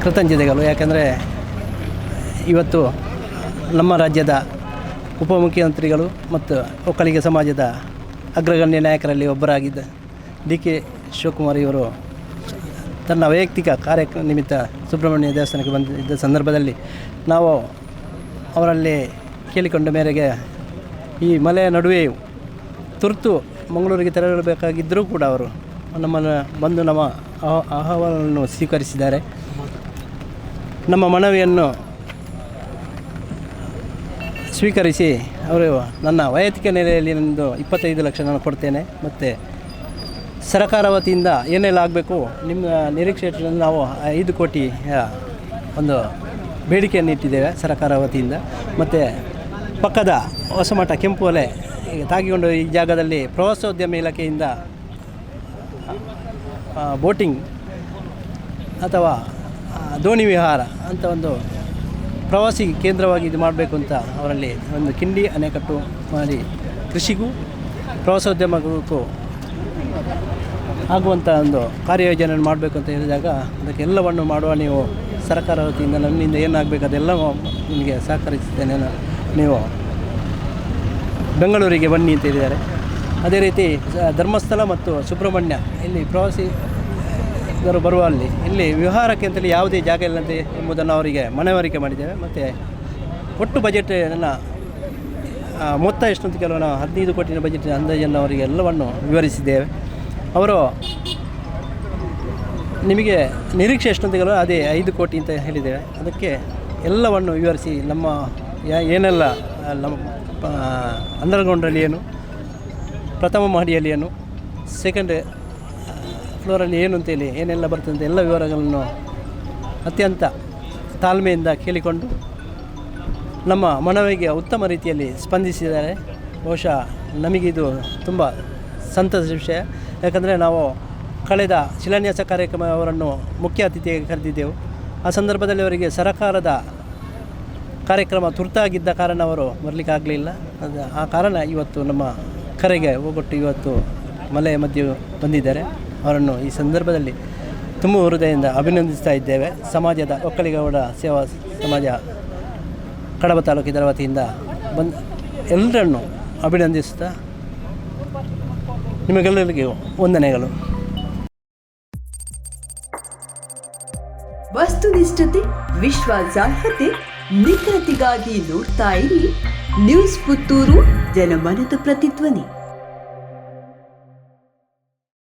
ಕೃತಜ್ಞತೆಗಳು. ಯಾಕಂದರೆ ಇವತ್ತು ನಮ್ಮ ರಾಜ್ಯದ ಉಪಮುಖ್ಯಮಂತ್ರಿಗಳು ಮತ್ತು ಒಕ್ಕಲಿಗ ಸಮಾಜದ ಅಗ್ರಗಣ್ಯ ನಾಯಕರಲ್ಲಿ ಒಬ್ಬರಾಗಿದ್ದ ಡಿ.ಕೆ. ಶಿವಕುಮಾರ್ ಇವರು ತನ್ನ ವೈಯಕ್ತಿಕ ಕಾರ್ಯ ನಿಮಿತ್ತ ಸುಬ್ರಹ್ಮಣ್ಯ ದೇವಸ್ಥಾನಕ್ಕೆ ಬಂದಿದ್ದ ಸಂದರ್ಭದಲ್ಲಿ ನಾವು ಅವರಲ್ಲಿ ಕೇಳಿಕೊಂಡ ಮೇರೆಗೆ ಈ ಮಳೆಯ ನಡುವೆಯೂ ತುರ್ತು ಮಂಗಳೂರಿಗೆ ತೆರಳಬೇಕಾಗಿದ್ದರೂ ಕೂಡ ಅವರು ನಮ್ಮನ್ನು ಬಂದು ನಮ್ಮ ಆಹ್ವಾನವನ್ನು ಸ್ವೀಕರಿಸಿದ್ದಾರೆ. ನಮ್ಮ ಮನವಿಯನ್ನು ಸ್ವೀಕರಿಸಿ ಅವರು ನನ್ನ ವೈಯಕ್ತಿಕ ನೆಲೆಯಲ್ಲಿ ನಂದು 25 ಲಕ್ಷ ನಾನು ಕೊಡ್ತೇನೆ, ಮತ್ತು ಸರಕಾರ ವತಿಯಿಂದ ಏನೆಲ್ಲ ಆಗಬೇಕು ನಿಮ್ಮ ನಿರೀಕ್ಷೆ ನಾವು 5 ಕೋಟಿಯ ಒಂದು ಬೇಡಿಕೆಯನ್ನು ಇಟ್ಟಿದ್ದೇವೆ ಸರಕಾರ ವತಿಯಿಂದ. ಮತ್ತು ಪಕ್ಕದ ಹೊಸಮಠ ಕೆಂಪು ಒಲೆ ತಾಗಿಕೊಂಡು ಈ ಜಾಗದಲ್ಲಿ ಪ್ರವಾಸೋದ್ಯಮ ಇಲಾಖೆಯಿಂದ ಬೋಟಿಂಗ್ ಅಥವಾ ದೋಣಿ ವಿಹಾರ ಅಂತ ಒಂದು ಪ್ರವಾಸಿ ಕೇಂದ್ರವಾಗಿ ಇದು ಮಾಡಬೇಕು ಅಂತ ಅವರಲ್ಲಿ ಒಂದು ಕಿಂಡಿ ಅಣೆಕಟ್ಟು ಮಾಡಿ ಕೃಷಿಗೂ ಪ್ರವಾಸೋದ್ಯಮಕ್ಕೂ ಆಗುವಂಥ ಒಂದು ಕಾರ್ಯಯೋಜನೆಯನ್ನು ಮಾಡಬೇಕು ಅಂತ ಹೇಳಿದಾಗ ಅದಕ್ಕೆ ಎಲ್ಲವನ್ನು ಮಾಡುವ ನೀವು ಸರ್ಕಾರ ವತಿಯಿಂದ ನನ್ನಿಂದ ಏನಾಗಬೇಕು ಅದೆಲ್ಲ ನಿಮಗೆ ಸಹಕರಿಸುತ್ತೇನೆ, ನೀವು ಬೆಂಗಳೂರಿಗೆ ಬನ್ನಿ ಅಂತ ಹೇಳಿದ್ದಾರೆ. ಅದೇ ರೀತಿ ಧರ್ಮಸ್ಥಳ ಮತ್ತು ಸುಬ್ರಹ್ಮಣ್ಯ ಇಲ್ಲಿ ಪ್ರವಾಸಿಗರು ಬರುವಲ್ಲಿ ಇಲ್ಲಿ ವಿಹಾರಕ್ಕೆ ಅಂತೇಳಿ ಯಾವುದೇ ಜಾಗ ಇಲ್ಲಂತೆ ಎಂಬುದನ್ನು ಅವರಿಗೆ ಮನವರಿಕೆ ಮಾಡಿದ್ದೇವೆ. ಮತ್ತು ಒಟ್ಟು ಬಜೆಟ್ನ ಮೊತ್ತ ಎಷ್ಟು ಅಂತ ಕೆಲವು ನಾವು 15 ಕೋಟಿಯ ಬಜೆಟ್ ಅಂದಾಜನ್ನು ಅವರಿಗೆ ಎಲ್ಲವನ್ನು ವಿವರಿಸಿದ್ದೇವೆ. ಅವರು ನಿಮಗೆ ನಿರೀಕ್ಷೆ ಎಷ್ಟು ಅಂತ ಕೆಲವು ಅದೇ 5 ಕೋಟಿ ಅಂತ ಹೇಳಿದ್ದೇವೆ. ಅದಕ್ಕೆ ಎಲ್ಲವನ್ನು ವಿವರಿಸಿ ನಮ್ಮ ಏನೆಲ್ಲ ನಮ್ಮ ಅಂಡರ್ಗ್ರೌಂಡಲ್ಲಿ ಏನು, ಪ್ರಥಮ ಮಹಡಿಯಲ್ಲಿ ಏನು, ಸೆಕೆಂಡ್ ಫ್ಲೋರಲ್ಲಿ ಏನು ಅಂತೇಳಿ ಏನೆಲ್ಲ ಬರ್ತಂತ ಎಲ್ಲ ವಿವರಗಳನ್ನು ಅತ್ಯಂತ ತಾಳ್ಮೆಯಿಂದ ಕೇಳಿಕೊಂಡು ನಮ್ಮ ಮನವಿಗೆ ಉತ್ತಮ ರೀತಿಯಲ್ಲಿ ಸ್ಪಂದಿಸಿದ್ದಾರೆ. ಬಹುಶಃ ನಮಗಿದು ತುಂಬ ಸಂತಸದ ವಿಷಯ. ಯಾಕಂದರೆ ನಾವು ಕಳೆದ ಶಿಲಾನ್ಯಾಸ ಕಾರ್ಯಕ್ರಮ ಅವರನ್ನು ಮುಖ್ಯ ಅತಿಥಿಯಾಗಿ ಕರೆದಿದ್ದೆವು. ಆ ಸಂದರ್ಭದಲ್ಲಿ ಅವರಿಗೆ ಸರಕಾರದ ಕಾರ್ಯಕ್ರಮ ತುರ್ತಾಗಿದ್ದ ಕಾರಣ ಅವರು ಬರಲಿಕ್ಕಾಗಲಿಲ್ಲ. ಆ ಕಾರಣ ಇವತ್ತು ನಮ್ಮ ಕರೆಗೆ ಹೋಗೊಟ್ಟು ಇವತ್ತು ಮಲೆಯ ಮಧ್ಯೆ ಬಂದಿದ್ದಾರೆ. ಅವರನ್ನು ಈ ಸಂದರ್ಭದಲ್ಲಿ ತುಂಬ ಹೃದಯದಿಂದ ಅಭಿನಂದಿಸ್ತಾ ಇದ್ದೇವೆ. ಸಮಾಜದ ಒಕ್ಕಲಿಗೌಡ ಸೇವಾ ಸಮಾಜ ಕಡಬ ತಾಲೂಕಿನ ವತಿಯಿಂದ ಎಲ್ಲರನ್ನು ಅಭಿನಂದಿಸುತ್ತಾ ನಿಮಗೆಲ್ಲರಿಗೂ ವಂದನೆಗಳು. ವಸ್ತುನಿಷ್ಠತೆ, ವಿಶ್ವಾಸಾರ್ಹತೆ, ನಿಖರತೆಗಾಗಿ ನೋಡ್ತಾ ಇರಿ ನ್ಯೂಸ್ ಪುತ್ತೂರು, ಜನಮನದ ಪ್ರತಿಧ್ವನಿ.